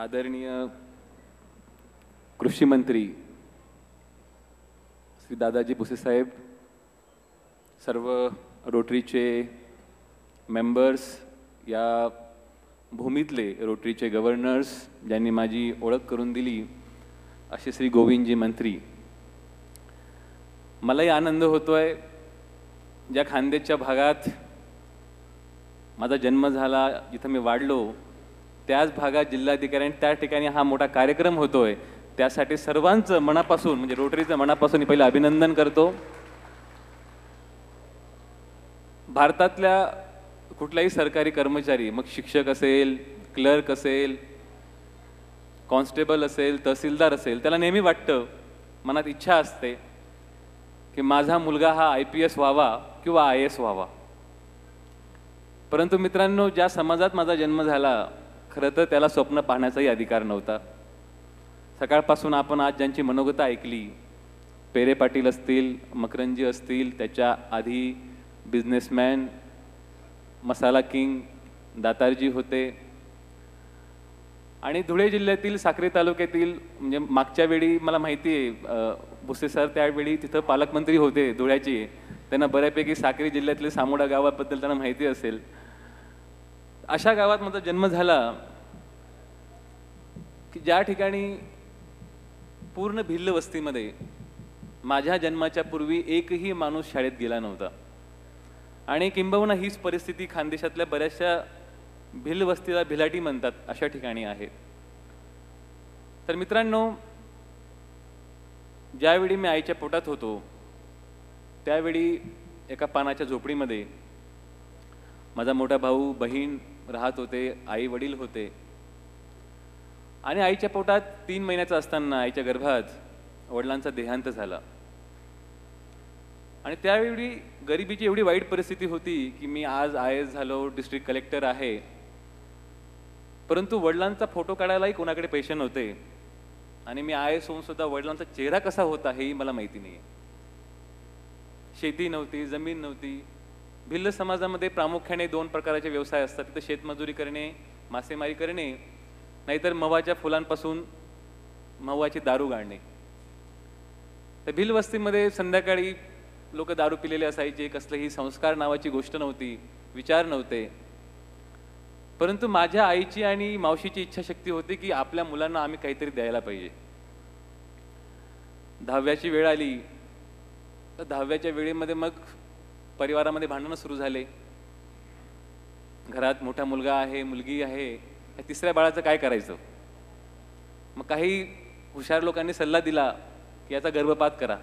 आदरणीय कृषी मंत्री श्री दादाजी भुसे साहेब, सर्व रोटरीचे मेंबर्स, या भूमीतले रोटरीचे गव्हर्नर्स ज्यांनी माझी ओळख करून दिली, असे श्री गोविंदजी मंत्री, मलाही आनंद होतोय ज्या खानदेशच्या भागात माझा जन्म झाला, जिथं मी वाढलो, त्याच भागात जिल्हाधिकाऱ्यांनी त्या ठिकाणी हा मोठा कार्यक्रम होतोय, त्यासाठी सर्वांचं मनापासून म्हणजे रोटरीचं मनापासून पहिलं अभिनंदन करतो। भारतातल्या कुठलाही सरकारी कर्मचारी, मग शिक्षक असेल, क्लर्क असेल, कॉन्स्टेबल असेल, तहसीलदार असेल, त्याला नेहमी वाटतं, मनात इच्छा असते की माझा मुलगा हा IPS व्हावा किंवा IAS व्हावा। परंतु मित्रांनो, ज्या समाजात माझा जन्म झाला, खरं तर त्याला स्वप्न पाहण्याचाही अधिकार नव्हता। सकाळपासून आपण आज ज्यांची मनोगत ऐकली, पेरे पाटील असतील, मकरंजी असतील, त्याच्या आधी बिझनेसमॅन, मसाला किंग दातारजी होते, आणि धुळे जिल्ह्यातील साक्री तालुक्यातील म्हणजे मागच्या वेळी मला माहिती आहे भुसे सर त्यावेळी तिथं पालकमंत्री होते धुळ्याची, त्यांना बऱ्यापैकी साक्री जिल्ह्यातले सामोडा गावाबद्दल त्यांना माहिती असेल। अशा गावात माझा जन्म झाला की ज्या ठिकाणी पूर्ण भिल्ल वस्तीमध्ये माझ्या जन्माच्या पूर्वी एकही माणूस शाळेत गेला नव्हता, आणि किंबहुना हीच परिस्थिती खानदेशातल्या बऱ्याचशा भिल्ल वस्तीला भिलाटी म्हणतात अशा ठिकाणी आहे। तर मित्रांनो, ज्यावेळी मी आईच्या पोटात होतो त्यावेळी एका पानाच्या झोपडीमध्ये माझा मोठा भाऊ बहीण राहत होते, आई वडील होते, आणि आईच्या पोटात 3 महिन्याचा असताना आईच्या गर्भात वडिलांचा देहांत झाला। आणि त्यावेळी गरिबीची एवढी वाईट परिस्थिती होती की मी आज IAS झालो, डिस्ट्रिक्ट कलेक्टर आहे, परंतु वडिलांचा फोटो काढायलाही कोणाकडे पैसे नव्हते, आणि मी IAS होऊन सुद्धा वडिलांचा चेहरा कसा होता हेही मला माहिती नाही। शेती नव्हती, जमीन नव्हती। भिल्ल समाजामध्ये प्रामुख्याने 2 प्रकारचे व्यवसाय असतात, तिथे शेतमजुरी करणे, मासेमारी करणे, नाहीतर मवाच्या फुलांपासून मवाची दारू गाळणे। तर भिल्ल वस्तीमध्ये संध्याकाळी लोक दारू पिलेले असायचे, कसलेही संस्कार नावाची गोष्ट नव्हती, विचार नव्हते, परंतु माझ्या आईची आणि मावशीची इच्छाशक्ती होती की आपल्या मुलांना आम्ही काहीतरी द्यायला पाहिजे। 10वीची वेळ आली तर 10वीच्या वेळेमध्ये मग परिवारामध्ये भांडणं सुरू झाले। घरात मोठा मुलगा आहे, मुलगी आहे, या 3ऱ्या बाळाचं काय करायचं? मग काही हुशार लोकांनी सल्ला दिला की याचा गर्भपात करा,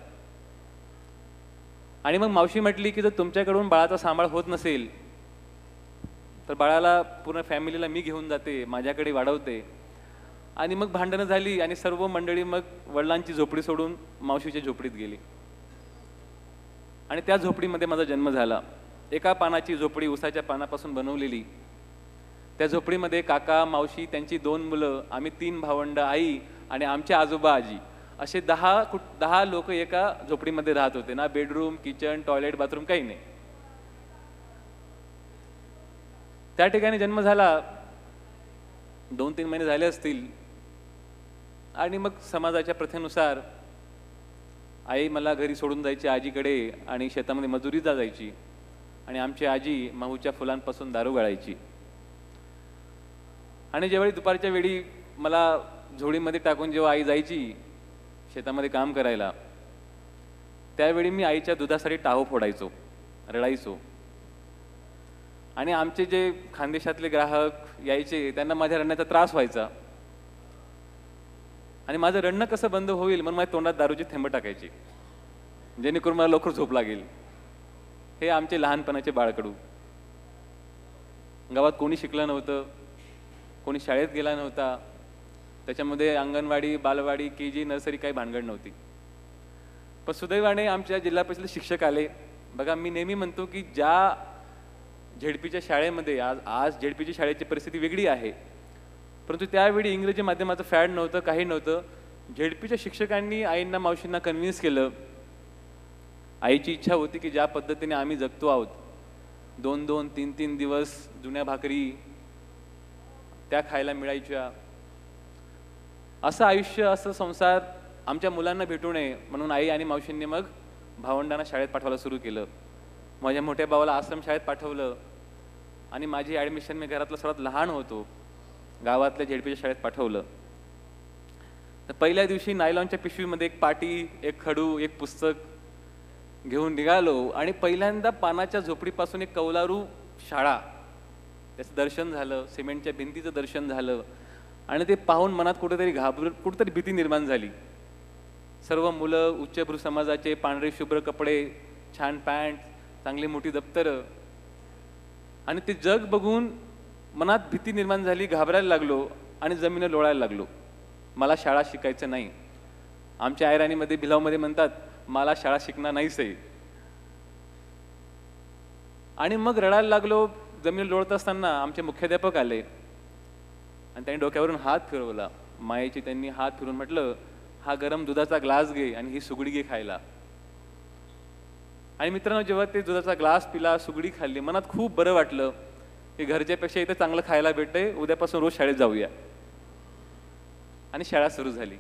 आणि मग मावशी म्हटली की जर तुमच्याकडून बाळाचा सांभाळ होत नसेल तर बाळाला पूर्ण फॅमिलीला मी घेऊन जाते, माझ्याकडे वाढवते। आणि मग भांडणं झाली आणि सर्व मंडळी मग वडिलांची झोपडी सोडून मावशीच्या झोपडीत गेली, आणि त्या झोपडीमध्ये माझा जन्म झाला। एका पानाची झोपडी उसाच्या पानापासून बनवलेली, त्या झोपडीमध्ये काका, मावशी, त्यांची 2 मुलं, आम्ही 3 भावंड, आई आणि आमचे आजोबा आजी, असे 10 लोक एका झोपडीमध्ये राहत होते। ना बेडरूम, किचन, टॉयलेट, बाथरूम काही नाही। त्या ठिकाणी जन्म झाला, 2-3 महिने झाले असतील, आणि मग समाजाच्या प्रथेनुसार आई मला घरी सोडून जायची आजीकडे, आणि शेतामध्ये मजुरीला जायची, आणि आमची आजी महूच्या फुलांपासून दारू गाळायची। आणि ज्यावेळी दुपारच्या वेळी मला झोळीमध्ये टाकून जेव्हा आई जायची शेतामध्ये काम करायला, त्यावेळी मी आईच्या दुधासाठी टाहो फोडायचो, रडायचो, आणि आमचे जे खानदेशातले ग्राहक यायचे त्यांना माझ्या रडण्याचा त्रास व्हायचा, आणि माझं रडणं कसं बंद होईल म्हणून माझ्या तोंडात दारूची थेंब टाकायची, जेणेकरून मला लवकर झोप लागेल। हे आमचे लहानपणाचे बाळकडू। गावात कोणी शिकलं नव्हतं, कोणी शाळेत गेला नव्हता, त्याच्यामध्ये अंगणवाडी, बालवाडी, KG, नर्सरी काही भानगड नव्हती। पण सुदैवाने आमच्या जिल्हा परिषद शिक्षक आले। बघा, मी नेहमी म्हणतो की ज्या झेडपीच्या शाळेमध्ये आज झेडपीची शाळेची परिस्थिती वेगळी आहे, परंतु त्यावेळी इंग्रजी माध्यमाचं फॅड नव्हतं, काही नव्हतं। झेडपीच्या शिक्षकांनी आईंना, मावशींना कन्व्हिन्स केलं। आईची इच्छा होती की ज्या पद्धतीने आम्ही जगतो आहोत, 2-2, 3-3 दिवस जुन्या भाकरी त्या खायला मिळायच्या, असं आयुष्य, असं संसार आमच्या मुलांना भेटू नये म्हणून आई आणि मावशींनी मग भावंडांना शाळेत पाठवायला सुरू केलं. माझ्या मोठ्या भावाला आश्रम शाळेत पाठवलं आणि माझी ॲडमिशन, मी घरातला सर्वात लहान होतो, गावातल्या झेडपीच्या शाळेत पाठवलं. तर पहिल्या दिवशी नायलॉनच्या पिशवीमध्ये एक पाटी, एक खडू, एक पुस्तक घेऊन निघालो आणि पहिल्यांदा पानाच्या झोपडीपासून एक कौलारू शाळा, त्याचं दर्शन झालं, सिमेंटच्या भिंतीचं दर्शन झालं आणि ते पाहून मनात कुठेतरी भीती निर्माण झाली. सर्व मुलं उच्चभ्रू समाजाचे, पांढरे शुभ्र कपडे, छान पॅन्ट, चांगली मोठी दप्तरं, आणि ते जग बघून मनात भीती निर्माण झाली. घाबरायला लागलो आणि जमिनीवर लोळायला लागलो. मला शाळा शिकायचं नाही. आमच्या आयराणीमध्ये, भिलावमध्ये म्हणतात, मला शाळा शिकणार नाहीच आहे. आणि मग रडायला लागलो. जमिनीवर लोळत असताना आमचे मुख्याध्यापक आले आणि त्यांनी डोक्यावरून हात फिरवला. मायेची त्यांनी हात फिरून म्हटलं, हा गरम दुधाचा ग्लास घे आणि ही सुगडी घे खायला. आणि मित्रांनो, जेव्हा ते दुधाचा ग्लास पिला, सुगडी खाल्ली, मनात खूप बरं वाटलं की घरच्यापेक्षा इथं चांगलं खायला भेटतंय, उद्यापासून रोज शाळेत जाऊया. आणि शाळा सुरू झाली.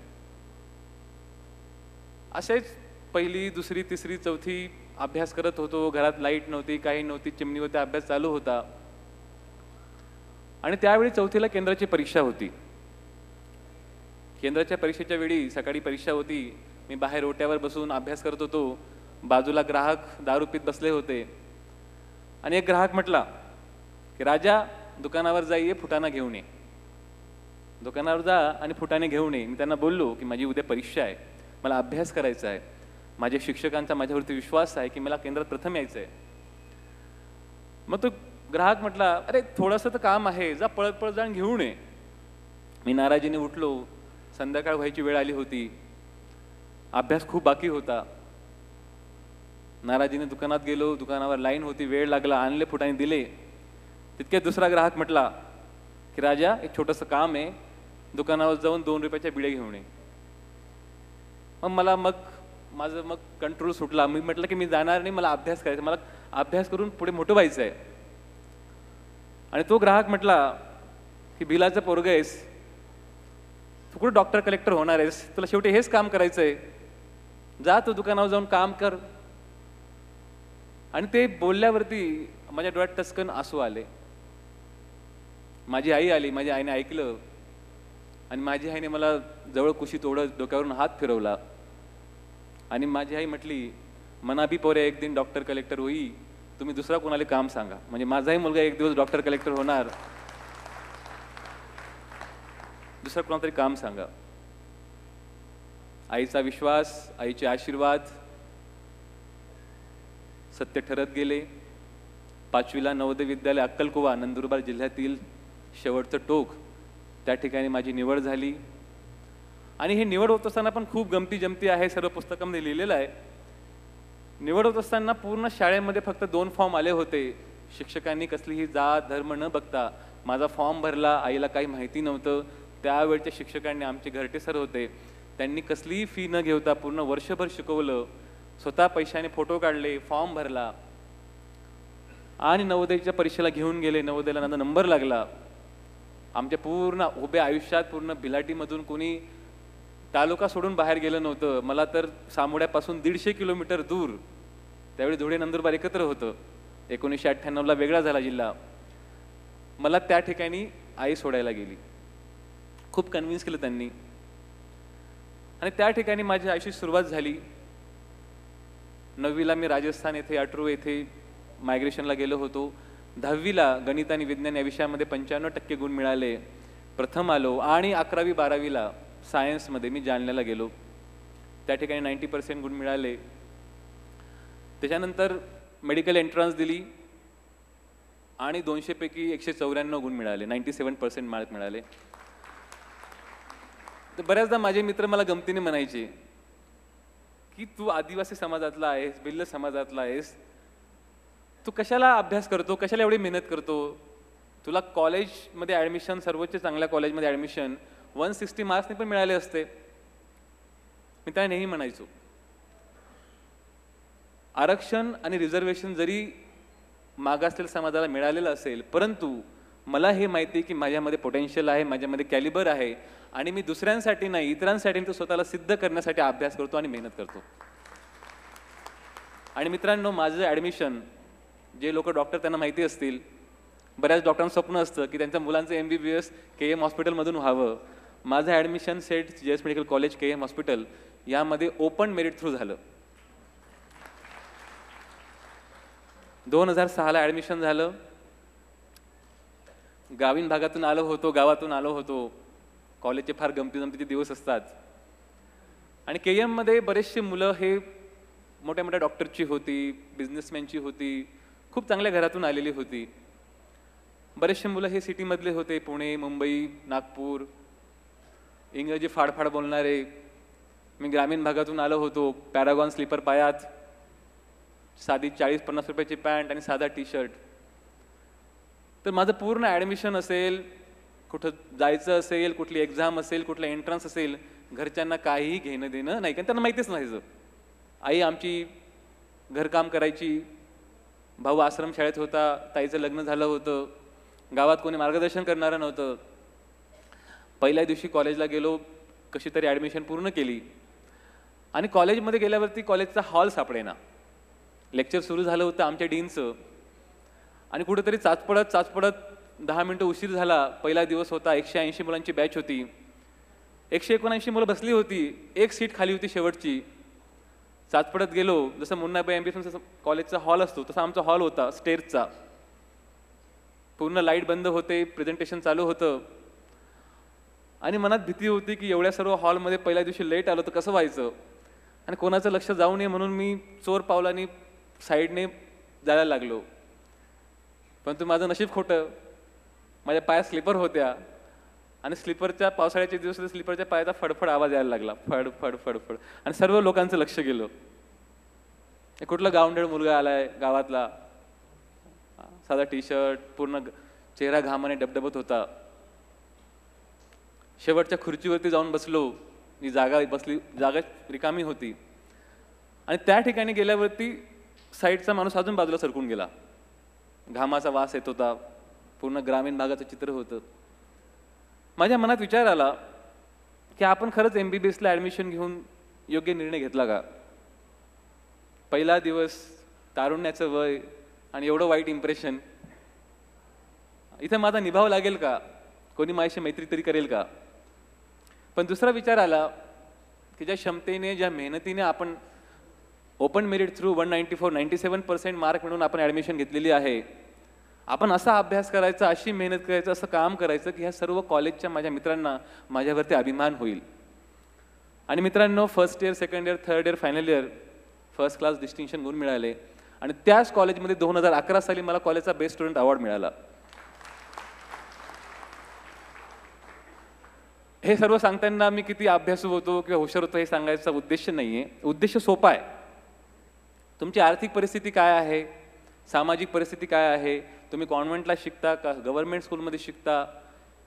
असेच पहिली, दुसरी, तिसरी, चौथी अभ्यास करत होतो. घरात लाईट नव्हती, काही नव्हती, चिमणीवरती अभ्यास चालू होता. आणि त्यावेळी चौथीला केंद्राची परीक्षा होती. केंद्राच्या परीक्षेच्या वेळी सकाळी परीक्षा होती. मी बाहेर ओट्यावर बसून अभ्यास करत होतो. बाजूला ग्राहक दारू पीत बसले होते आणि एक ग्राहक म्हटला की राजा, दुकानावर जाई, फुटाणा घेऊन ये. दुकानावर जा आणि फुटाणे घेऊन ये. मी त्यांना बोललो की माझी उद्या परीक्षा आहे, मला अभ्यास करायचा आहे, माझ्या शिक्षकांचा माझ्यावरती विश्वास आहे की मला केंद्रात प्रथम यायचं आहे. मग तो ग्राहक म्हटला, अरे थोडंसं तर काम आहे, जा पळत पळत जाऊन घेऊन ये. मी नाराजीने उठलो. संध्याकाळ व्हायची वेळ आली होती. अभ्यास खूप बाकी होता. नाराजीने दुकानात गेलो. दुकानावर लाईन होती, वेळ लागला. आणले फुटाणे दिले. तितक्यात दुसरा ग्राहक म्हटला की राजा, एक छोटंसं काम आहे, दुकानावर जाऊन 2 रुपयाच्या बिड्या घेऊन ये. मग माझं कंट्रोल सुटला. मी म्हटलं की मी जाणार नाही, मला अभ्यास करायचा, मला अभ्यास करून पुढे मोठं व्हायचं आहे. आणि तो ग्राहक म्हटला की बिलाचं पोरगं आहेस, तू कुठे डॉक्टर कलेक्टर होणार आहेस, तुला शेवटी हेच काम करायचं आहे, जा तू दुकानावर जाऊन काम कर. आणि ते बोलल्यावरती माझ्या डोळ्यात टचकन आसू आले. माझी आई आली. माझ्या आईने ऐकलं आणि माझी आईने मला जवळ कुशीत ओढत डोक्यावरून हात फिरवला आणि माझी आई म्हटली, मना भी पोरे एक दिन डॉक्टर कलेक्टर होई, तुम्ही दुसरा कोणाला काम सांगा. म्हणजे माझाही मुलगा एक दिवस डॉक्टर कलेक्टर होणार, दुसरं कोणातरी काम सांगा. आईचा विश्वास, आईचे आशीर्वाद सत्य ठरत गेले. 5वीला नवोदय विद्यालय अक्कलकुवा, नंदुरबार जिल्ह्यातील शेवटचं टोक, त्या ठिकाणी माझी निवड झाली. आणि हे निवड होत असताना पण खूप गमती जमती आहे, सर्व पुस्तकामध्ये लिहिलेलं आहे. निवड होत असताना पूर्ण शाळेमध्ये फक्त 2 फॉर्म आले होते. शिक्षकांनी कसलीही जात धर्म न बघता माझा फॉर्म भरला. आईला काही माहिती नव्हतं. त्यावेळच्या शिक्षकांनी, आमचे घरटे सर होते, त्यांनी कसलीही फी न घेता पूर्ण वर्षभर शिकवलं. स्वतः पैशाने फोटो काढले, फॉर्म भरला आणि नवोदयच्या परीक्षेला घेऊन गेले. नवोदयला नंबर लागला. आमच्या पूर्ण उभ्या आयुष्यात पूर्ण भिलाटीमधून कोणी तालुका सोडून बाहेर गेलं नव्हतं. मला तर सामोड्यापासून 150 किलोमीटर दूर, त्यावेळी धुळे नंदुरबार एकत्र होतं. 1998ला वेगळा झाला जिल्हा. मला त्या ठिकाणी आई सोडायला गेली. खूप कन्व्हिन्स केलं त्यांनी आणि त्या ठिकाणी माझी आयुष्याची सुरुवात झाली. 9वीला मी राजस्थान येथे अटरू येथे मायग्रेशनला गेलो होतो. 10वीला गणित आणि विज्ञान या विषयामध्ये 95% गुण मिळाले, प्रथम आलो. आणि 11वी 12वीला सायन्समध्ये मी जालन्याला गेलो, त्या ठिकाणी 90% गुण मिळाले. त्याच्यानंतर मेडिकल एंट्रन्स दिली आणि 200 पैकी 194 गुण मिळाले, 97% मार्क मिळाले. तर बऱ्याचदा माझे मित्र मला गमतीने म्हणायचे की तू आदिवासी समाजातला आहेस, भिल्ल समाजातला आहेस, तू कशाला अभ्यास करतो, कशाला एवढी मेहनत करतो, तुला कॉलेजमध्ये ॲडमिशन, सर्वोच्च चांगल्या कॉलेजमध्ये ॲडमिशन 160 मार्क्सने पण मिळाले असते. मी त्याला नेहमी म्हणायचो, आरक्षण आणि रिझर्वेशन जरी मागासलेल्या समाजाला मिळालेलं असेल, परंतु मला हे माहिती आहे की माझ्यामध्ये पोटेन्शियल आहे, माझ्यामध्ये कॅलिबर आहे आणि मी दुसऱ्यांसाठी नाही, इतरांसाठी तो स्वतःला सिद्ध करण्यासाठी अभ्यास करतो आणि मेहनत करतो. आणि मित्रांनो, माझं ॲडमिशन, जे लोक डॉक्टर त्यांना माहिती असतील, बऱ्याच डॉक्टरांचं स्वप्न असतं की त्यांच्या मुलांचं MBBS KM हॉस्पिटलमधून व्हावं. माझं admission set JS medical college KM hospital यामध्ये ओपन मेरिट थ्रू झालं. 2006ला ॲडमिशन झालं. ग्रामीण भागातून आलो होतो, गावातून आलो होतो. कॉलेजचे फार गमतीजमतीचे दिवस असतात आणि KM मध्ये बरेचसे मुलं हे मोठ्या मोठ्या डॉक्टरची होती, बिझनेसमॅनची होती, खूप चांगल्या घरातून आलेली होती. बरेचसे मुलं हे सिटीमधले होते, पुणे, मुंबई, नागपूर, इंग्रजी फाडफाड बोलणारे. मी ग्रामीण भागातून आलो होतो, पॅरागॉन स्लीपर पायात, साधी 40-50 रुपयाची पॅन्ट आणि साधा टी-शर्ट. तर माझं पूर्ण ॲडमिशन असेल, कुठं जायचं असेल, कुठली एक्झाम असेल, कुठलं एंट्रन्स असेल, घरच्यांना काहीही घेणं देणं नाही, कारण त्यांना माहितीच नसायचं. आई आमची घरकाम करायची, भाऊ आश्रमशाळेत होता, ताईचं लग्न झालं होतं, गावात कोणी मार्गदर्शन करणारं नव्हतं. पहिल्या दिवशी कॉलेजला गेलो, कशी तरी ॲडमिशन पूर्ण केली आणि कॉलेजमध्ये गेल्यावरती कॉलेजचा हॉल सापडेना. लेक्चर सुरू झालं होतं आमच्या डीनचं आणि कुठेतरी चाचपडत 10 मिनटं उशीर झाला. पहिला दिवस होता, 180 मुलांची बॅच होती, 179 मुलं बसली होती, एक सीट खाली होती शेवटची. चाचपडत गेलो, जसं मुन्नाबाई MBBS कॉलेजचा हॉल असतो तसा आमचा हॉल होता, स्टेअर्सचा. पूर्ण लाईट बंद होते, प्रेझेंटेशन चालू होतं आणि मनात भीती होती की एवढ्या सर्व हॉलमध्ये पहिल्या दिवशी लेट आलो तर कसं व्हायचं आणि कोणाचं लक्ष जाऊ नये म्हणून मी चोर पावलांनी साईडने जायला लागलो. परंतु माझं नशीब खोटं, माझ्या पायात स्लीपर होत्या आणि स्लीपरच्या, पावसाळ्याचे दिवस होते, स्लीपरच्या पायाचा फडफड आवाज यायला लागला, फड फड फडफड, आणि सर्व लोकांचं लक्ष गेलं. कुठला गावंढळ मुलगा आलाय गावातला, साधा टी-शर्ट, पूर्ण चेहरा घामाने डबडबत होता. शेवटच्या खुर्चीवरती जाऊन बसलो, जी जागा रिकामी होती आणि त्या ठिकाणी गेल्यावरती साईडचा माणूस अजून बाजूला सरकून गेला. घामाचा वास येत होता, पूर्ण ग्रामीण भागाचं चित्र होतं. माझ्या मनात विचार आला की आपण खरंच MBBSला ॲडमिशन घेऊन योग्य निर्णय घेतला का? पहिला दिवस, तारुण्याचं वय आणि एवढं वाईट इम्प्रेशन, इथं माझा निभाव लागेल का? कोणी माझ्याशी मैत्री तरी करेल का? पण दुसरा विचार आला की ज्या क्षमतेने, ज्या मेहनतीने आपण ओपन मेरिट थ्रू 194-97% मार्क मिळून आपण ॲडमिशन घेतलेली आहे, आपण असा अभ्यास करायचा, अशी मेहनत करायचं, असं काम करायचं की ह्या सर्व कॉलेजच्या माझ्या मित्रांना माझ्यावरती अभिमान होईल. आणि मित्रांनो, first year, second year, third year, final year first class distinction गुण मिळाले आणि त्याच कॉलेजमध्ये 2011 साली मला कॉलेजचा बेस्ट स्टुडंट अवॉर्ड मिळाला. हे सर्व सांगताना मी किती अभ्यासू होतो किंवा हुशार होतो हे सांगायचा उद्देश नाहीये. उद्देश सोपा आहे. तुमची आर्थिक परिस्थिती काय आहे, सामाजिक परिस्थिती काय आहे, तुम्ही कॉन्व्हेंटला शिकता का गव्हर्नमेंट स्कूलमध्ये शिकता,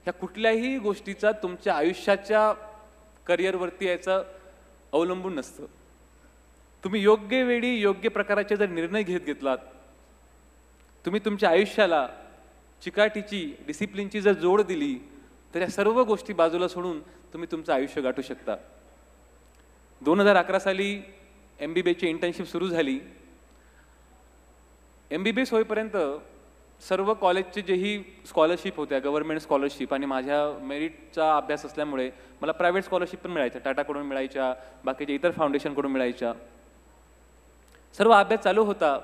ह्या कुठल्याही गोष्टीचा तुमच्या आयुष्याच्या करिअरवरती याचं अवलंबून नसतं. तुम्ही योग्य वेळी योग्य प्रकारचे जर निर्णय घेतलात, तुम्ही तुमच्या आयुष्याला चिकाटीची, डिसिप्लिनची जर जोड दिली, तर या सर्व गोष्टी बाजूला सोडून तुम्ही तुमचं आयुष्य गाठू शकता. 2011 साली MBBSची इंटर्नशिप सुरू झाली. MBBS होईपर्यंत सर्व कॉलेजचे जेही स्कॉलरशिप होत्या, गव्हर्नमेंट स्कॉलरशिप, आणि माझ्या मेरिटचा अभ्यास असल्यामुळे मला प्रायव्हेट स्कॉलरशिप पण मिळायच्या, टाटाकडून मिळायच्या, बाकीच्या इतर फाउंडेशनकडून मिळायच्या. सर्व अभ्यास चालू होता,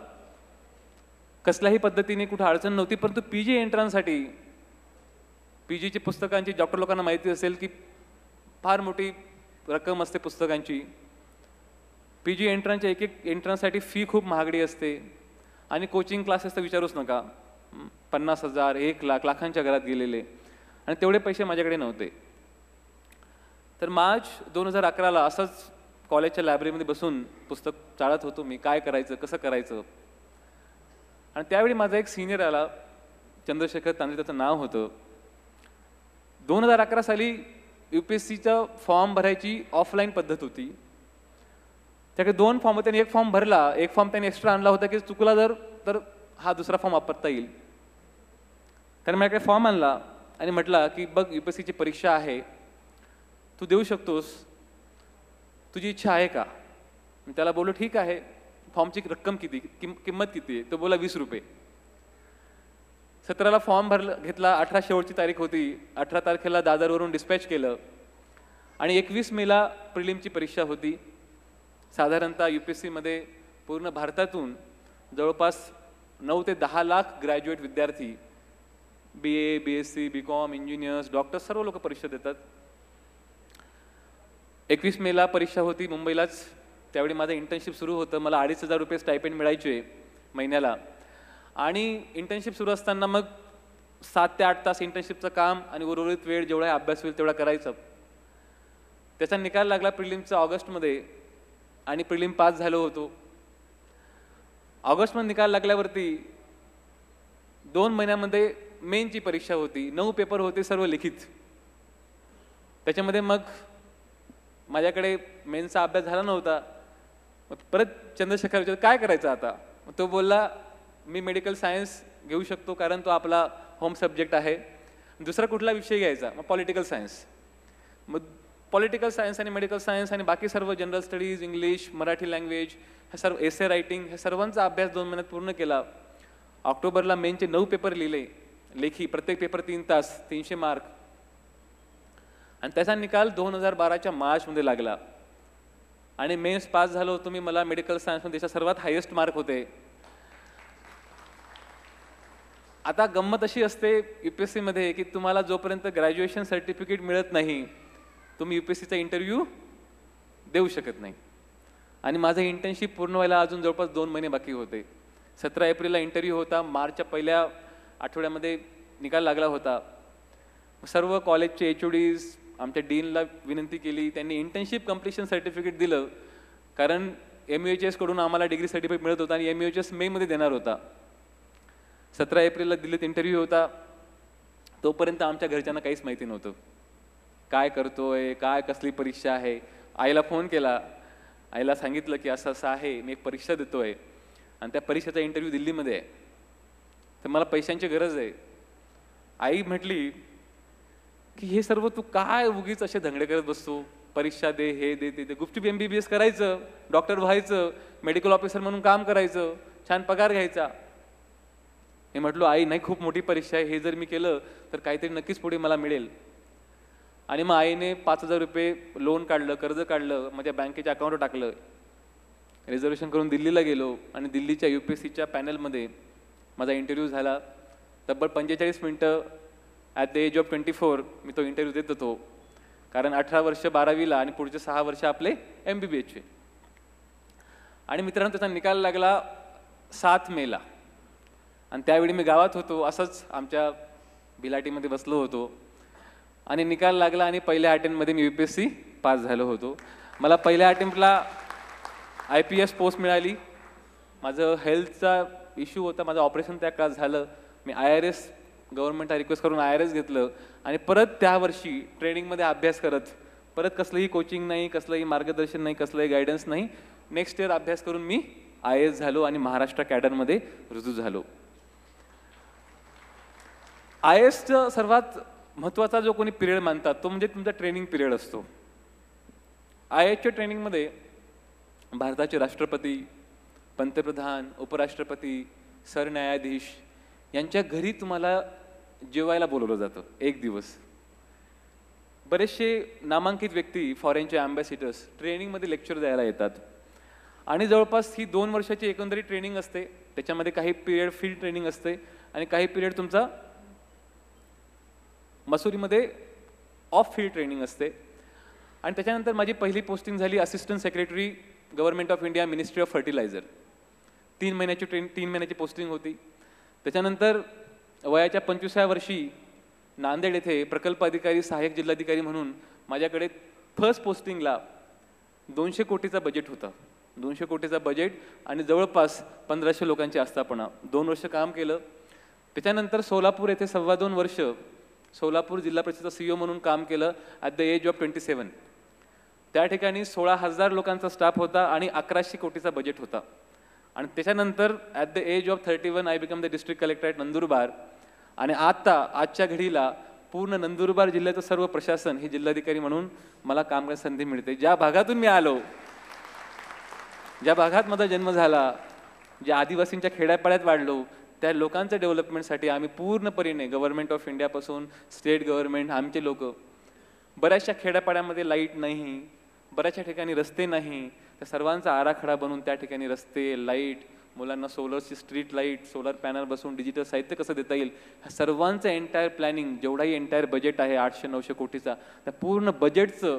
कसल्याही पद्धतीने कुठं अडचण नव्हती. परंतु PG एंट्रन्ससाठी, PGची पुस्तकांची डॉक्टर लोकांना माहिती असेल की फार मोठी रक्कम असते पुस्तकांची. PG एंट्रन्सच्या एक एंट्रन्ससाठी फी खूप महागडी असते आणि कोचिंग क्लासेस तर विचारूच नका. 50,000, 1,00,000, लाखांच्या घरात गेलेले, आणि तेवढे पैसे माझ्याकडे नव्हते. तर मार्च 2011ला असंच कॉलेजच्या लायब्ररीमध्ये बसून पुस्तक चाळत होतो मी, काय करायचं, कसं करायचं. आणि त्यावेळी माझा एक सिनियर आला, चंद्रशेखर तांदळे त्याचं नाव होतं. 2011 साली UPSCचा फॉर्म भरायची ऑफलाईन पद्धत होती. त्याकडे 2 फॉर्म होते, एक फॉर्म भरला, एक फॉर्म त्याने एक्स्ट्रा आणला होता की चुकला तर हा दुसरा फॉर्म वापरता येईल. त्याने माझ्याकडे फॉर्म आणला आणि म्हटला की बघ UPSCची परीक्षा आहे, तू देऊ शकतोस, तुझी इच्छा आहे का? मी त्याला बोललो ठीक आहे. फॉर्मची रक्कम किती, किंमत किती आहे? तो बोला 20 रुपये. 17ला फॉर्म घेतला, 18 शेवटची तारीख होती, 18 तारखेला दादरवरून डिस्पॅच केलं आणि 21 मेला प्रिलिमची परीक्षा होती. साधारणतः UPSCमध्ये पूर्ण भारतातून जवळपास 9 ते 10 लाख ग्रॅज्युएट विद्यार्थी, BA, BSc, BCom, engineers, doctors सर्व लोक परीक्षा देतात. 21 मेला परीक्षा होती मुंबईलाच. त्यावेळी माझं इंटर्नशिप सुरू होतं. मला 2,500 रुपये स्टायपेंड मिळायचे महिन्याला. आणि इंटर्नशिप सुरू असताना मग 7 ते 8 तास इंटर्नशिपचं काम आणि उर्वरित वेळ जेवढा अभ्यास होईल तेवढा करायचं. त्याचा निकाल लागला प्रिलिमचा ऑगस्टमध्ये आणि प्रिलिम पास झालो होतो. ऑगस्टमध्ये निकाल लागल्यावरती 2 महिन्यामध्ये मेनची परीक्षा होती. 9 पेपर होते, सर्व लिखित. त्याच्यामध्ये मग माझ्याकडे मेनचा अभ्यास झाला नव्हता. मग परत चंद्रशेखर विचारलं काय करायचं आता? तो बोलला मी मेडिकल सायन्स घेऊ शकतो कारण तो आपला होम सब्जेक्ट आहे. दुसरा कुठला विषय घ्यायचा? मग पॉलिटिकल सायन्स. मग पॉलिटिकल सायन्स आणि मेडिकल सायन्स आणि बाकी सर्व general studies, English, Marathi language, हे सर्व एसे रायटिंग, हे सर्वांचा अभ्यास 2 महिन्यात पूर्ण केला. ऑक्टोबरला मेनचे 9 पेपर लिहिले लेखी, प्रत्येक पेपर 3 तास, 300 मार्क. आणि त्याचा निकाल 2012च्या मार्चमध्ये लागला आणि मेन्स पास झालो होतो मी. मला मेडिकल सायन्समध्ये देशात सर्वात हायेस्ट मार्क होते. आता गंमत अशी असते UPSCमध्ये की तुम्हाला जोपर्यंत ग्रॅज्युएशन सर्टिफिकेट मिळत नाही तुम्ही UPSCचा इंटरव्ह्यू देऊ शकत नाही. आणि माझं इंटर्नशिप पूर्ण व्हायला अजून जवळपास 2 महिने बाकी होते. 17 एप्रिलला इंटरव्ह्यू होता. मार्चच्या पहिल्या आठवड्यामध्ये निकाल लागला होता. सर्व कॉलेजचे HODs आमच्या डीनला विनंती केली. त्यांनी इंटर्नशिप कम्प्लिशन सर्टिफिकेट दिलं कारण MUHS कडून आम्हाला डिग्री सर्टिफिकेट मिळत होता आणि MUHS मेमध्ये देणार होता. 17 एप्रिलला दिल्लीत इंटरव्ह्यू होता. तोपर्यंत आमच्या घरच्यांना काहीच माहिती नव्हतं काय करतोय, काय कसली परीक्षा आहे. आईला फोन केला. आईला सांगितलं की असं असं आहे, मी एक परीक्षा देतोय आणि त्या परीक्षेचा इंटरव्ह्यू दिल्लीमध्ये आहे, तर मला पैशांची गरज आहे. आई म्हटली की हे सर्व तू काय उगीच असे धंगडे करत बसतो, परीक्षा दे, हे दे, ते दे. गुपचूप MBBS करायचं, डॉक्टर व्हायचं, मेडिकल ऑफिसर म्हणून काम करायचं, छान पगार घ्यायचा. मी म्हटलो आई नाही, खूप मोठी परीक्षा आहे, हे जर मी केलं तर काहीतरी नक्कीच पुढे मला मिळेल. आणि मग आईने 5,000 रुपये लोन काढलं, कर्ज काढलं, माझ्या बँकेच्या अकाउंटवर टाकलं. रिझर्वेशन करून दिल्लीला गेलो आणि दिल्लीच्या UPSCच्या पॅनलमध्ये माझा इंटरव्ह्यू झाला. तब्बल 45 मिनटं ॲट द एज ऑफ 24 मी तो इंटरव्ह्यू देत होतो. कारण 18 वर्ष 12वीला आणि पुढचे 6 वर्ष आपले MBBSचे. आणि मित्रांनो त्याचा निकाल लागला 7 मेला आणि त्यावेळी मी गावात होतो. असंच आमच्या बिलाटीमध्ये बसलो होतो आणि निकाल लागला आणि पहिल्या अटेम्प्टमध्ये मी UPSC पास झालो होतो. मला पहिल्या अटेम्प्टला IPS पोस्ट मिळाली. माझं हेल्थचा इश्यू होता, माझं ऑपरेशन त्या काळात झालं. मी IRS गव्हर्नमेंटला रिक्वेस्ट करून IRS घेतलं आणि परत त्या वर्षी ट्रेनिंगमध्ये अभ्यास करत, परत कसलंही कोचिंग नाही, कसलंही मार्गदर्शन नाही, कसलंही गायडन्स नाही, नेक्स्ट इयर अभ्यास करून मी IAS झालो आणि महाराष्ट्र कॅडरमध्ये रुजू झालो. IASचा सर्वात महत्त्वाचा जो कोणी पिरियड मानतात तो म्हणजे तुमचा ट्रेनिंग पिरियड असतो. IASच्या ट्रेनिंगमध्ये भारताचे राष्ट्रपती, पंतप्रधान, उपराष्ट्रपती, सरन्यायाधीश यांच्या घरी तुम्हाला जेवायला बोलवलं जातं 1 दिवस. बरेचसे नामांकित व्यक्ती, फॉरेनचे ॲम्बॅसिडर्स ट्रेनिंगमध्ये लेक्चर द्यायला येतात आणि जवळपास ही 2 वर्षाची एकंदरीत ट्रेनिंग असते. त्याच्यामध्ये काही पिरियड फील्ड ट्रेनिंग असते आणि काही पिरियड तुमचा मसुरीमध्ये ऑफ फील्ड ट्रेनिंग असते. आणि त्याच्यानंतर माझी पहिली पोस्टिंग झाली assistant secretary government of India, ministry of fertiliser. 3 महिन्याची पोस्टिंग होती. त्याच्यानंतर वयाच्या 25व्या वर्षी नांदेड येथे प्रकल्प अधिकारी, सहाय्यक जिल्हाधिकारी म्हणून माझ्याकडे फर्स्ट पोस्टिंगला 200 कोटीचा बजेट होता. 200 कोटीचा बजेट आणि जवळपास 1500 लोकांची आस्थापना. 2 वर्ष काम केलं. त्याच्यानंतर सोलापूर येथे 2.25 वर्ष सोलापूर जिल्हा परिषदेचा CEO म्हणून काम केलं ॲट द एज ऑफ 27. त्या ठिकाणी 16,000 लोकांचा स्टाफ होता आणि 1100 कोटीचा बजेट होता. आणि त्याच्यानंतर at the age of 31 I become the district collector at Nandurbar. आणि आजच्या घडीला पूर्ण नंदुरबार जिल्ह्याचं सर्व प्रशासन हे जिल्हाधिकारी म्हणून मला काम करण्याची संधी मिळते. ज्या भागातून मी आलो, ज्या भागात माझा जन्म झाला, ज्या आदिवासींच्या खेड्यापाड्यात वाढलो, त्या लोकांच्या डेव्हलपमेंटसाठी आम्ही पूर्णपणे गव्हर्नमेंट ऑफ इंडियापासून स्टेट गव्हर्नमेंट, आमचे लोक, बऱ्याचशा खेड्यापाड्यामध्ये लाईट नाही, बऱ्याचशा ठिकाणी रस्ते नाही, त्या सर्वांचा आराखडा बनवून त्या ठिकाणी रस्ते, लाईट, मुलांना सोलरची स्ट्रीट लाईट, सोलर पॅनल बसून डिजिटल साहित्य कसं देता येईल, ह्या सर्वांचं एंटायर प्लॅनिंग, जेवढाही एंटायर बजेट आहे 800-900 कोटीचा, त्या पूर्ण बजेटचं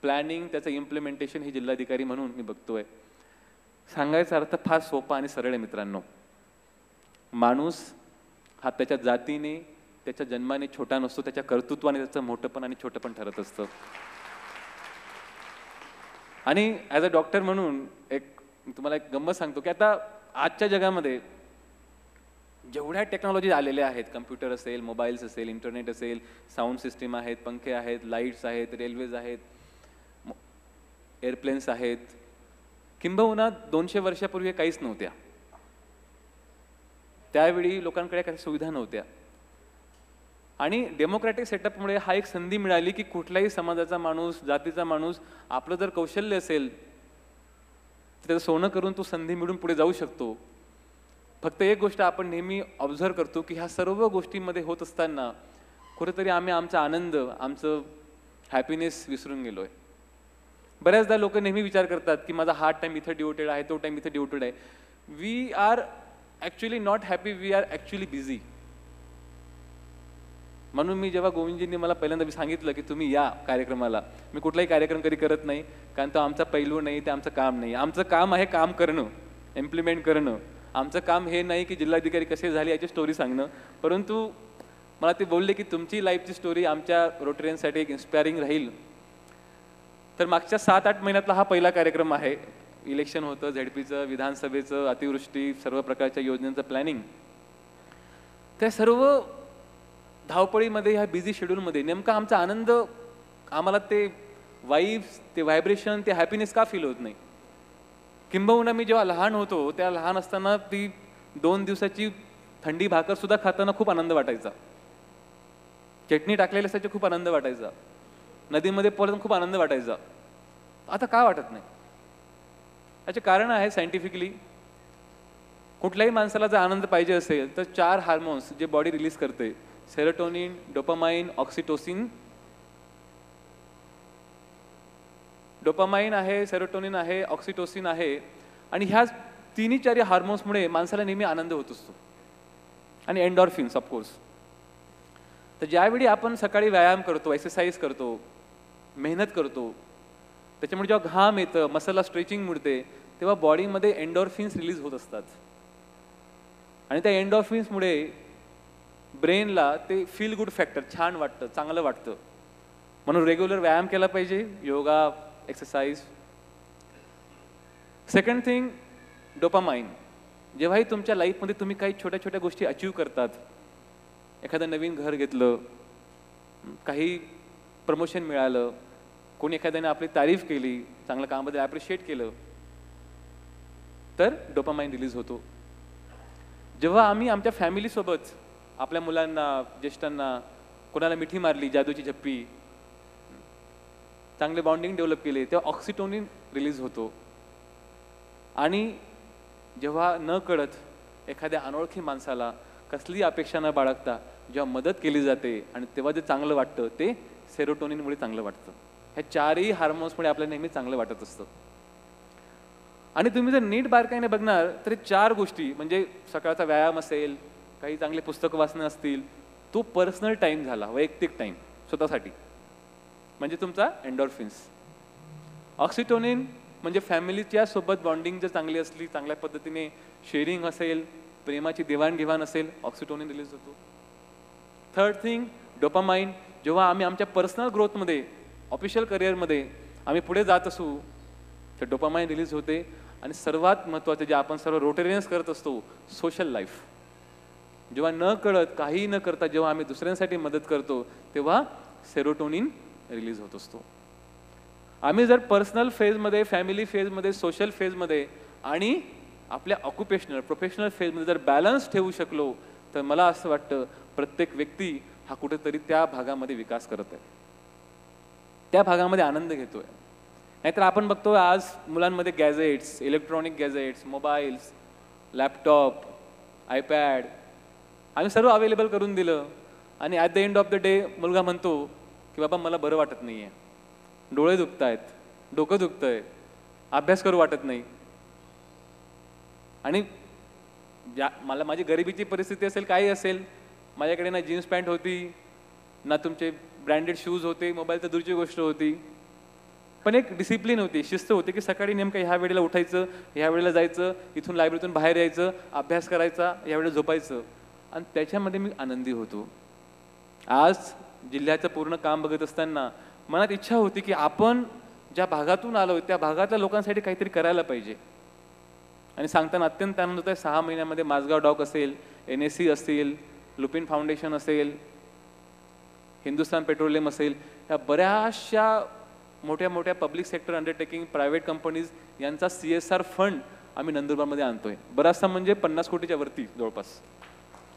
प्लॅनिंग, त्याचं इम्प्लिमेंटेशन हे जिल्हाधिकारी म्हणून मी बघतोय. सांगायचा अर्थ फार सोपा आणि सरळ आहे मित्रांनो. माणूस हा त्याच्या जातीने, त्याच्या जन्माने छोटा नसतो, त्याच्या कर्तृत्वाने त्याचं मोठंपण आणि छोटंपण ठरत असतं. आणि ॲज अ डॉक्टर म्हणून तुम्हाला एक गंमत सांगतो की आता आजच्या जगामध्ये जेवढ्या टेक्नॉलॉजी आलेल्या आहेत, कम्प्युटर असेल, मोबाईल्स असेल, इंटरनेट असेल, साऊंड सिस्टीम आहेत, पंखे आहेत, लाईट्स आहेत, रेल्वेज आहेत, एअरप्लेन्स आहेत, किंबहुना 200 वर्षापूर्वी काहीच नव्हत्या. त्यावेळी लोकांकडे काही सुविधा नव्हत्या. आणि डेमोक्रॅटिक सेटअपमुळे हा एक संधी मिळाली की कुठल्याही समाजाचा माणूस, जातीचा माणूस, आपलं जर कौशल्य असेल तर त्याचं सोनं करून तो संधी मिळून पुढे जाऊ शकतो. फक्त एक गोष्ट आपण नेहमी ऑब्झर्व करतो की ह्या सर्व गोष्टींमध्ये होत असताना कुठेतरी आम्ही आमचा आनंद, आमचं हॅपीनेस विसरून गेलोय. बऱ्याचदा लोक नेहमी विचार करतात की माझा हा टाइम इथे डिवोटेड आहे, तो टाइम इथे डिवोटेड आहे. We are actually not happy, we are actually busy. म्हणून मी जेव्हा गोविंदजींनी मला पहिल्यांदा सांगितलं की तुम्ही या कार्यक्रमाला, मी कुठलाही कार्यक्रम कधी करत नाही, कारण तो आमचा पैलू नाही, ते आमचं काम नाही. आमचं काम आहे काम करणं, इम्प्लिमेंट करणं. आमचं काम हे नाही की जिल्हाधिकारी कसे झाले याची स्टोरी सांगणं. परंतु मला ते बोलले की तुमची लाईफची स्टोरी आमच्या रोटरियनसाठी एक इन्स्पायरिंग राहील. तर मागच्या 7-8 महिन्यातला हा पहिला कार्यक्रम आहे. इलेक्शन होतं, झेडपीचं, विधानसभेचं, अतिवृष्टी, सर्व प्रकारच्या योजनांचं प्लॅनिंग. त्या सर्व धावपळीमध्ये, ह्या बिझी शेड्यूलमध्ये नेमका आमचा आनंद, आम्हाला ते वाईब्स, ते व्हायब्रेशन, ते हॅपीनेस का फील होत नाही? किंबहुना मी जेव्हा लहान होतो, त्या लहान असताना ती 2 दिवसाची थंडी भाकर सुद्धा खाताना खूप आनंद वाटायचा. चटणी टाकलेली असायची, खूप आनंद वाटायचा. नदीमध्ये पोहताना खूप आनंद वाटायचा. आता का वाटत नाही? याचे कारण आहे सायंटिफिकली. कुठल्याही माणसाला जर आनंद पाहिजे असेल तर 4 हार्मोन्स जे बॉडी रिलीज करते, सेरोटोनिन, डोपामाइन, ऑक्सिटोसिन. डोपामाइन आहे, सेरोटोनिन आहे, ऑक्सिटोसिन आहे. आणि ह्या 3-4 हार्मोन्समुळे माणसाला नेहमी आनंद होत असतो. आणि एंडॉर्फिन्स ऑफकोर्स. तर ज्यावेळी आपण सकाळी व्यायाम करतो, एक्सरसाइज करतो, मेहनत करतो, त्याच्यामुळे जेव्हा घाम येतं, मसलला स्ट्रेचिंग मिळते, तेव्हा बॉडीमध्ये एंडॉर्फिन्स रिलीज होत असतात. आणि त्या एंडॉर्फिन्समुळे ब्रेनला ते फील गुड फॅक्टर, छान वाटतं, चांगलं वाटतं. म्हणून रेग्युलर व्यायाम केला पाहिजे, yoga, exercise. Second thing, dopamine. जेव्हाही तुमच्या लाईफमध्ये तुम्ही काही छोट्या छोट्या गोष्टी अचीव करतात, एखादं नवीन घर घेतलं, काही प्रमोशन मिळालं, कोणी एखाद्याने आपली तारीफ केली, चांगल्या कामाबद्दल ॲप्रिशिएट केलं, तर डोपामाइन रिलीज होतो. जेव्हा आम्ही आमच्या फॅमिलीसोबत, आपल्या मुलांना, ज्येष्ठांना, कोणाला मिठी मारली, जादूची झप्पी, चांगले बॉन्डिंग डेव्हलप केले, तेव्हा ऑक्सिटोनिन रिलीज होतो. आणि जेव्हा न कळत एखाद्या अनोळखी माणसाला कसली अपेक्षा न बाळगता जेव्हा मदत केली जाते आणि तेव्हा जे चांगलं वाटतं ते सेरोटोनिनमुळे चांगलं वाटतं. ह्या 4ही हार्मोन्समुळे आपल्याला नेहमी चांगलं वाटत असतं. आणि तुम्ही जर नीट बारकाईने बघणार तर 4 गोष्टी, म्हणजे सकाळचा व्यायाम असेल, काही चांगले पुस्तकं वाचणं असतील, तो पर्सनल टाईम झाला, वैयक्तिक टाईम स्वतःसाठी, म्हणजे तुमचा एंडॉर्फिन्स. ऑक्सिटोनिन म्हणजे फॅमिलीच्या सोबत बॉन्डिंग जर चांगली असली, चांगल्या पद्धतीने शेअरिंग असेल, प्रेमाची देवाणघेवाण असेल, ऑक्सिटोनिन रिलीज होतो. Third thing, dopamine. जेव्हा आम्ही आमच्या पर्सनल ग्रोथमध्ये, ऑफिशियल करिअरमध्ये आम्ही पुढे जात असू तर डोपामाइन रिलीज होते. आणि सर्वात महत्त्वाचं जे आपण सर्व रोटेरियन्स करत असतो, सोशल लाईफ. जेव्हा न कळत, काही न करता जेव्हा आम्ही दुसऱ्यांसाठी मदत करतो तेव्हा सेरोटोनिन रिलीज होत असतो. आम्ही जर पर्सनल फेजमध्ये, फॅमिली फेजमध्ये, सोशल फेजमध्ये आणि आपल्या ऑक्युपेशनल, प्रोफेशनल फेजमध्ये जर बॅलन्स ठेवू शकलो तर मला असं वाटतं प्रत्येक व्यक्ती हा कुठेतरी त्या भागामध्ये विकास करत आहे, त्या भागामध्ये आनंद घेतोय. नाहीतर आपण बघतो आज मुलांमध्ये gadgets, electronic gadgets, mobiles, laptop, iPad आम्ही सर्व अवेलेबल करून दिलं आणि at the end of the day मुलगा म्हणतो की बाबा मला बरं वाटत नाही आहे, डोळे दुखत आहेत, डोकं दुखतं आहे, अभ्यास करू वाटत नाही. आणि मला माझी गरिबीची परिस्थिती असेल, काही असेल, माझ्याकडे ना जीन्स पॅन्ट होती, ना तुमचे ब्रँडेड शूज होते, मोबाईल तर दूरची गोष्ट होती, पण एक डिसिप्लिन होती, शिस्त होती की सकाळी नेमकं ह्या वेळेला उठायचं, ह्या वेळेला जायचं, इथून लायब्ररीतून बाहेर यायचं, अभ्यास करायचा, ह्या वेळेला झोपायचं, आणि त्याच्यामध्ये मी आनंदी होतो. आज जिल्ह्याचं पूर्ण काम बघत असताना मनात इच्छा होती की आपण ज्या भागातून आलो त्या भागातल्या लोकांसाठी काहीतरी करायला पाहिजे. आणि सांगताना अत्यंत आनंद होत आहे. 6 महिन्यामध्ये माझगाव डॉक असेल, NSC असेल, लुपिन फाउंडेशन असेल, हिंदुस्थान पेट्रोलियम असेल, ह्या बऱ्याचशा मोठ्या मोठ्या public sector undertaking, private companies यांचा CSR फंड आम्ही नंदुरबारमध्ये आणतोय. बराचसा म्हणजे 50 कोटीच्या वरती जवळपास,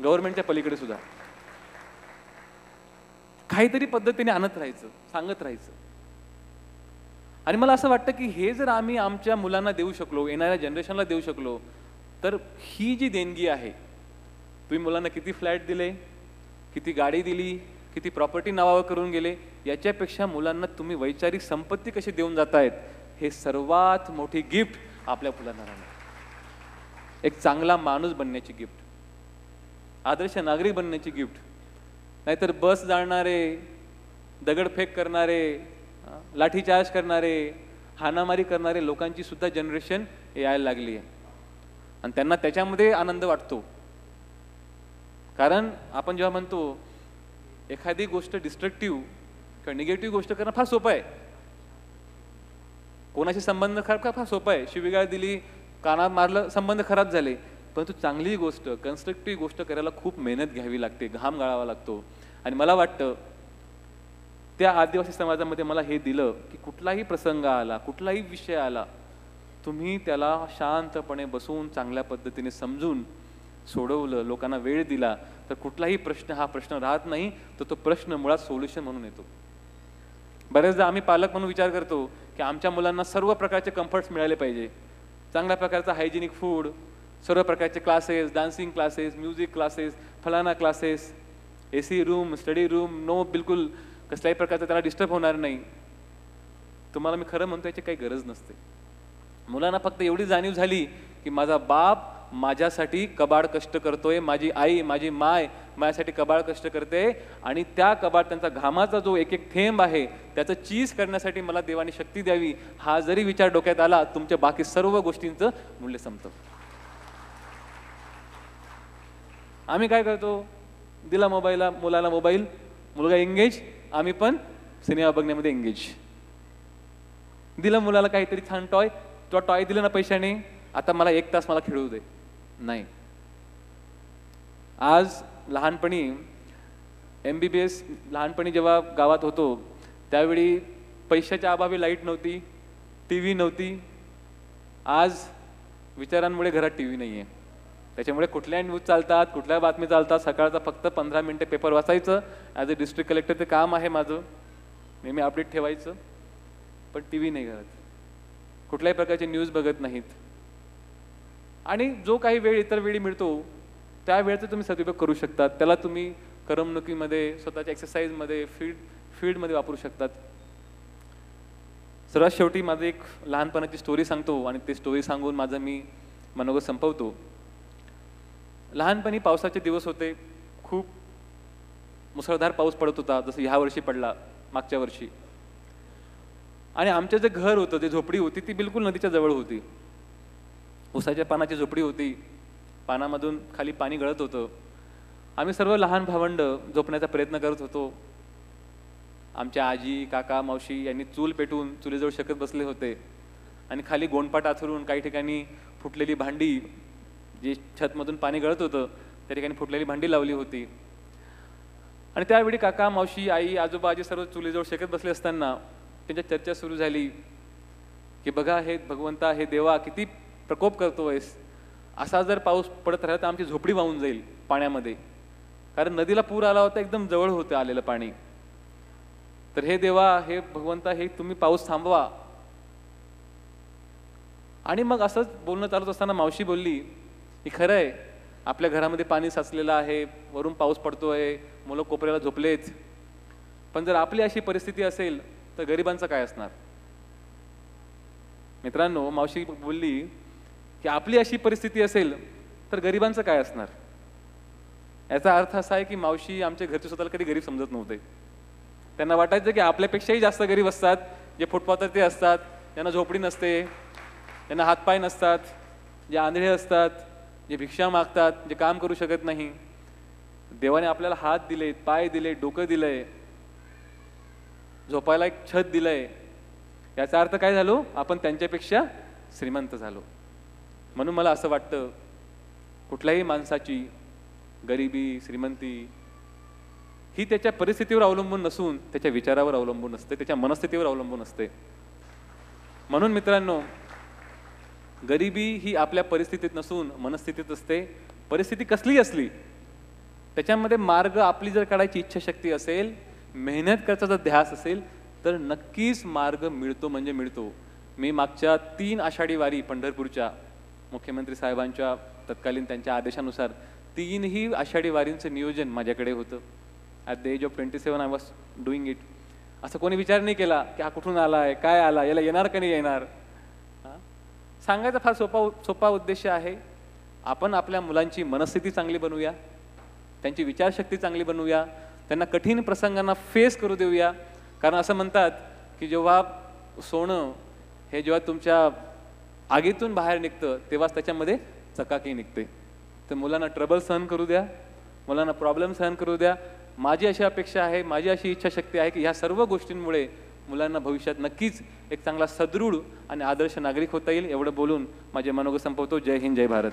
गव्हर्नमेंटच्या पलीकडे सुद्धा. काहीतरी पद्धतीने आणत राहायचं, सांगत राहायचं. आणि मला असं वाटतं की हे जर आम्ही आमच्या मुलांना देऊ शकलो, येणाऱ्या जनरेशनला देऊ शकलो, तर ही जी देणगी आहे, तुम्ही मुलांना किती फ्लॅट दिले, किती गाडी दिली, किती प्रॉपर्टी नावावर करून गेले, याच्यापेक्षा मुलांना तुम्ही वैचारिक संपत्ती कशी देऊन जातायत, हे सर्वात मोठी गिफ्ट आपल्या मुलांना राहणार. एक चांगला माणूस बनण्याची गिफ्ट, आदर्श नागरिक बनण्याची गिफ्ट. नाहीतर बस जाळणारे, दगडफेक करणारे, लाठीचार्ज करणारे, हाणामारी करणारे लोकांची सुद्धा जनरेशन यायला लागली आहे. आणि त्यांना त्याच्यामध्ये आनंद वाटतो. कारण आपण जेव्हा म्हणतो एखादी गोष्ट डिस्ट्रक्टिव्ह किंवा निगेटिव्ह गोष्ट करणं फार सोपं आहे, कोणाशी संबंध खराब फार सोपं आहे, शिवीगाळ दिली, कानात मारलं, संबंध खराब झाले. परंतु चांगली गोष्ट, कन्स्ट्रक्टिव्ह गोष्ट करायला खूप मेहनत घ्यावी लागते, घाम गाळावा लागतो. आणि मला वाटतं त्या आदिवासी समाजामध्ये मला हे दिलं की कुठलाही प्रसंग आला, कुठलाही विषय आला, तुम्ही त्याला शांतपणे बसून चांगल्या पद्धतीने समजून सोडवलं, लोकांना वेळ दिला, तर कुठलाही प्रश्न हा प्रश्न राहत नाही, तर तो प्रश्न मुळात सोल्युशन म्हणून येतो. बरेचदा आम्ही पालक म्हणून विचार करतो की आमच्या मुलांना सर्व प्रकारचे कम्फर्ट्स मिळाले पाहिजे, चांगल्या प्रकारचा हायजेनिक फूड, सर्व प्रकारचे classes, dancing classes, music classes, फलाना classes, AC room, study room, no, बिलकुल कसल्याही प्रकारचं त्याला डिस्टर्ब होणार नाही. तुम्हाला मी खरं म्हणतो याची काही गरज नसते. मुलांना फक्त एवढी जाणीव झाली की माझा बाप माझ्यासाठी कबाड कष्ट करतोय, माझी आई, माझी माय माझ्यासाठी कबाड कष्ट करते, आणि त्या कबाड त्यांचा घामाचा जो एक एक थेंब आहे त्याचं चीज करण्यासाठी मला देवाने शक्ती द्यावी, हा जरी विचार डोक्यात आला, तुमच्या बाकी सर्व गोष्टींचं मूल्य संपतं. आम्ही काय करतो, दिला मुलाला मोबाईल, मुलगा एंगेज, आम्ही पण सिनेमा बघण्यामध्ये एंगेज. दिलं मुलाला काहीतरी छान टॉय, तो टॉय दिला ना पैशाने, आता मला 1 तास मला खेळू दे. नाही. आज लहानपणी MBBS लहानपणी जेव्हा गावात होतो त्यावेळी पैशाच्या अभावी लाईट नव्हती, TV नव्हती. आज विचारांमुळे घरात TV नाही आहे, त्याच्यामुळे कुठल्या न्यूज चालतात, कुठल्या बातमी चालतात, सकाळचा फक्त 15 मिनिटे पेपर वाचायचं. ॲज अ डिस्ट्रिक्ट कलेक्टरचं काम आहे माझं, नेहमी अपडेट ठेवायचं. पण TV नाही घरात, कुठल्याही प्रकारची न्यूज बघत नाहीत. आणि जो काही वेळ इतर वेळी मिळतो त्या वेळेचा तुम्ही सदुपयोग करू शकतात, त्याला तुम्ही करमणुकीमध्ये, स्वतःच्या एक्सरसाइजमध्ये, फील्डमध्ये वापरू शकतात. सर्वात शेवटी माझं एक लहानपणाची स्टोरी सांगतो आणि ते स्टोरी सांगून माझं मी मनोगत संपवतो. लहानपणी पावसाचे दिवस होते, खूप मुसळधार पाऊस पडत होता, जसं ह्या वर्षी पडला, मागच्या वर्षी. आणि आमचं जे घर होतं, जे झोपडी होती, ती बिलकुल नदीच्या जवळ होती. उसाच्या पानाची झोपडी होती, पानामधून खाली पाणी गळत होतं. आम्ही सर्व लहान भावंड झोपण्याचा प्रयत्न करत होतो. आमच्या आजी, काका, मावशी यांनी चूल पेटून चुलीजवळ शकत बसले होते आणि खाली गोंडपाट आथरून काही ठिकाणी फुटलेली भांडी, जे छतमधून पाणी गळत होतं त्या ठिकाणी फुटलेली भांडी लावली होती. आणि त्यावेळी काका, मावशी, आई, आजोबा, आजी सर्व चुलीजवळ शेकत बसले असताना त्यांच्या चर्चा सुरू झाली की बघा, हे भगवंता, हे देवा, किती प्रकोप करतोयस, असा जर पाऊस पडत राहिला तर आमची झोपडी वाहून जाईल पाण्यामध्ये. कारण नदीला पूर आला होता, एकदम जवळ होतं आलेलं पाणी. तर हे देवा, हे भगवंता, हे तुम्ही पाऊस थांबवा. आणि मग असंच बोलणं चालत असताना मावशी बोलली की खरं आहे, आपल्या घरामध्ये पाणी साचलेलं आहे, वरून पाऊस पडतोय, मुलं कोपऱ्याला झोपलेच, पण जर आपली अशी परिस्थिती असेल तर गरिबांचं काय असणार. मित्रांनो, मावशी बोलली की आपली अशी परिस्थिती असेल तर गरिबांचं काय असणार. याचा अर्थ असा आहे की मावशी आमच्या घरचे स्वतःला कधी गरीब समजत नव्हते. त्यांना वाटायचं की आपल्यापेक्षाही जास्त गरीब असतात जे फुटपाथवरती असतात, ज्यांना झोपडी नसते, ज्यांना हातपाय नसतात, जे आंधळे असतात, जे भिक्षा मागतात, जे काम करू शकत नाही. देवाने आपल्याला हात दिले, पाय दिले, डोकं दिलंय, झोपायला एक छत दिलंय. याचा अर्थ काय झालो, आपण त्यांच्यापेक्षा श्रीमंत झालो. म्हणून मला असं वाटतं, कुठल्याही माणसाची गरिबी श्रीमंती ही त्याच्या परिस्थितीवर अवलंबून नसून त्याच्या विचारावर अवलंबून असते, त्याच्या मनस्थितीवर अवलंबून असते. म्हणून मित्रांनो, गरिबी ही आपल्या परिस्थितीत नसून मनस्थितीत असते. परिस्थिती कसली असली त्याच्यामध्ये मार्ग आपली जर काढायची इच्छाशक्ती असेल, मेहनत करायचा जर ध्यास असेल तर नक्कीच मार्ग मिळतो म्हणजे मिळतो. मी मागच्या 3 आषाढी वारी पंढरपूरच्या मुख्यमंत्री साहेबांच्या तत्कालीन त्यांच्या आदेशानुसार 3ही आषाढी वारींचं नियोजन माझ्याकडे होतं. At the age of 27 I was doing it. असं कोणी विचार नाही केला की हा कुठून आला आहे, काय आला, याला येणार का नाही येणार. सांगायचा फार सोपा उद्देश आहे. आपण आपल्या मुलांची मनस्थिती चांगली बनवूया, त्यांची विचारशक्ती चांगली बनवूया, त्यांना कठीण प्रसंगांना फेस करू देऊया. कारण असं म्हणतात की जेव्हा सोनं हे जेव्हा तुमच्या आगीतून बाहेर निघतं तेव्हाच त्याच्यामध्ये चकाकी निघते. तर मुलांना ट्रबल सहन करू द्या, मुलांना प्रॉब्लेम सहन करू द्या. माझी अशी अपेक्षा आहे, माझी अशी इच्छाशक्ती आहे की ह्या सर्व गोष्टींमुळे मुलांना भविष्यात नक्कीच एक चांगला सदृढ आणि आदर्श नागरिक होता येईल. एवढं बोलून माझे मनोगत संपवतो. जय हिंद, जय भारत.